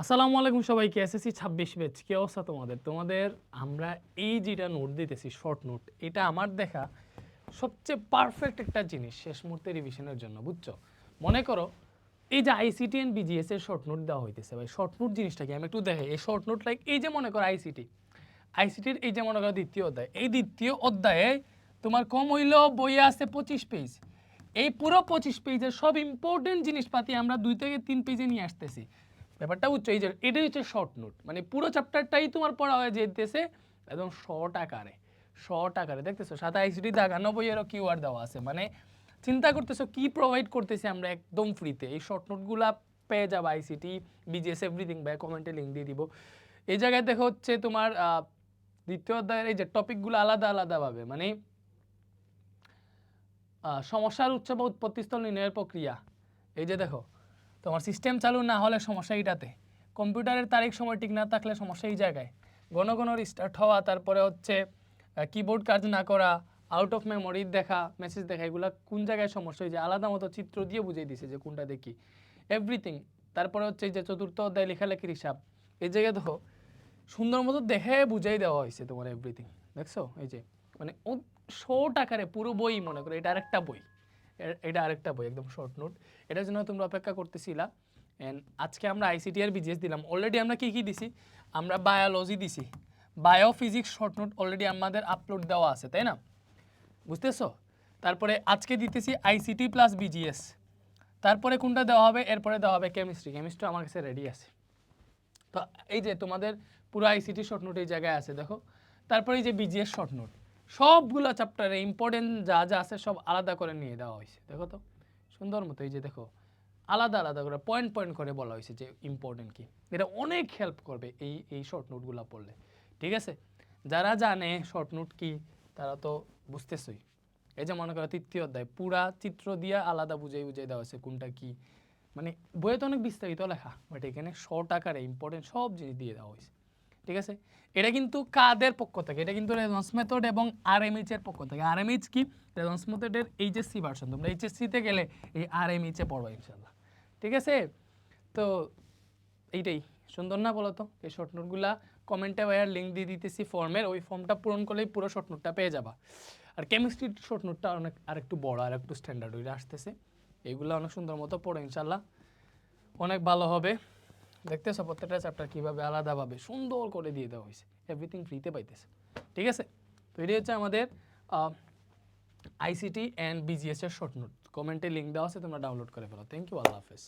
আসসালামু আলাইকুম সবাইকে। এসএসসি 26 ব্যাচ, কি অবস্থা তোমাদের? আমরা এই যেটা নোট দিতেছি, শর্ট নোট, এটা আমার দেখা সবচেয়ে পারফেক্ট একটা জিনিস শেষ মুহূর্তে রিভিশনের জন্য, বুঝছো? মনে করো এই যে আইসিটি এন্ড বিজিএস এর শর্ট নোট দেওয়া হইতেছে, ভাই শর্ট নোট জিনিসটা কি আমি একটু দেখে। এই শর্ট নোট লাইক এই যে মনে করো আইসিটির এই যে মনে করো দ্বিতীয় অধ্যায়, এই দ্বিতীয় অধ্যায়ে তোমার কম হইলেও বইয়ে আছে 25 পেজ। এই পুরো 25 পেজের সব ইম্পর্টেন্ট জিনিসপাতি আমরা 2 থেকে 3 পেজে নিয়ে আসতেছি। ব্যাপারটা বুঝছো? এই যে এটাই হচ্ছে শর্ট নোট, মানে পুরো চ্যাপ্টারটাই তোমার পড়া হয়ে যেতেছে একদম শর্ট আকারে দেখতেছো। সাথে আইসিটি দাগানো বইয়েরও কিওয়ার্ড দেওয়া আছে, মানে চিন্তা করতেছো কি প্রোভাইড করতেছি আমরা একদম ফ্রিতে। এই শর্ট নোটগুলা পেয়ে যাবে আইসিটি, বিজিএস, এভরিথিং, ভাই কমেন্টে লিঙ্ক দিয়ে দিব। এই জায়গায় দেখো হচ্ছে তোমার দ্বিতীয় অধ্যায়ের এই যে টপিকগুলো আলাদা আলাদাভাবে, মানে সমস্যার উৎস বা উৎপত্তিস্থল নির্ণয়ের প্রক্রিয়া। এই যে দেখো, তোমার সিস্টেম চালু না হলে সমস্যা এইটাতে, কম্পিউটারের তারিখ সময় ঠিক না থাকলে সমস্যা এই জায়গায়, ঘন ঘন রিস্টার্ট হওয়া, তারপরে হচ্ছে কিবোর্ড কাজ না করা, আউট অফ মেমোরি দেখা, মেসেজ দেখা, এগুলো কোন জায়গায় সমস্যা, এই যে আলাদা মতো চিত্র দিয়ে বুঝিয়ে দিছে যে কোনটা দেখি, এভরিথিং। তারপরে হচ্ছে এই যে চতুর্থ অধ্যায় লেখালেখির হিসাব, এই জায়গায় দেখো সুন্দর মতো দেখে বুঝাই দেওয়া হয়েছে তোমার এভরিথিং। দেখছো এই যে, মানে শর্ট আকারে পুরো বই, মনে করো এটা আরেকটা বই, এটা আরেকটা বই, একদম শর্ট নোট। এটার জন্য তোমরা অপেক্ষা করতেছিলা। এন্ড আজকে আমরা আইসিটি আর বিজিএস দিলাম। অলরেডি আমরা কি কি দিছি? আমরা বায়োলজি দিছি, bio physics short note already আমাদের আপলোড দেওয়া আছে, তাই না? বুঝতেছো? তারপরে আজকে দিতেছি আইসিটি প্লাস বিজিএস। তারপরে কোনটা দেওয়া হবে? এরপরে দেওয়া হবে কেমিস্ট্রি আমার কাছে রেডি আছে। তো এই যে তোমাদের পুরো আইসিটি শর্ট নোট এই জায়গায় আছে, দেখো। তারপরে এই যে বিজিএস শর্ট নোট, সবগুলো চ্যাপ্টারে ইম্পর্টেন্ট যা যা আছে সব আলাদা করে নিয়ে দেওয়া হয়েছে, দেখো তো সুন্দর মতো। এই যে দেখো, আলাদা আলাদা করে পয়েন্ট পয়েন্ট করে বলা হয়েছে যে ইম্পর্টেন্ট কি। এটা অনেক হেল্প করবে এই শর্ট নোটগুলো পড়লে, ঠিক আছে? যারা জানে শর্ট নোট কি তারা তো বুঝতেছই। এই যে মনে করো তৃতীয় অধ্যায় পুরা চিত্র দিয়ে আলাদা বুঝাই দেওয়া হয়েছে কোনটা কি, মানে বইয়ে তো অনেক বিস্তারিত লেখা, বাট এখানে শর্ট আকারে ইম্পর্টেন্ট সব জিনিস দিয়ে দেওয়া হয়েছে, ঠিক আছে? এটা কিন্তু কাদের পক্ষ থেকে? এটা কিন্তু রেজন্স মেথড এবং আরএমএইচ এর পক্ষ থেকে। আরএমএইচ কি? রেজন্স মেথডের এইচএসসি ভার্সন। তোমরা এইচএসসিতে গেলে এই আরএমএইচ এ পড়বা ইনশাল্লাহ, ঠিক আছে? তো এইটাই সুন্দর না বলো তো? এই শর্ট নোটগুলা কমেন্টে ভাইয়ার লিঙ্ক দিয়ে দিতেছি ফর্মের, ওই ফর্মটা পূরণ করলেই পুরো শর্ট নোটটা পেয়ে যাবা। আর কেমিস্ট্রির শর্ট নোটটা অনেক আরেকটু বড়, আর একটু স্ট্যান্ডার্ড ওইটা আসতেছে। এইগুলো অনেক সুন্দর মতো পড়ো ইনশাল্লাহ, অনেক ভালো হবে। দেখতেছো প্রত্যেকটা চ্যাপ্টার কীভাবে আলাদাভাবে সুন্দর করে দিয়ে দেওয়া হয়েছে, এভরিথিং ফ্রিতে পাইতেছে, ঠিক আছে? তো এটি হচ্ছে আমাদের আইসিটি অ্যান্ড বিজিএস এর শর্ট নোট। কমেন্টে লিঙ্ক দেওয়া আছে, তোমরা ডাউনলোড করে ফেলো। থ্যাংক ইউ, আল্লাহ হাফেজ।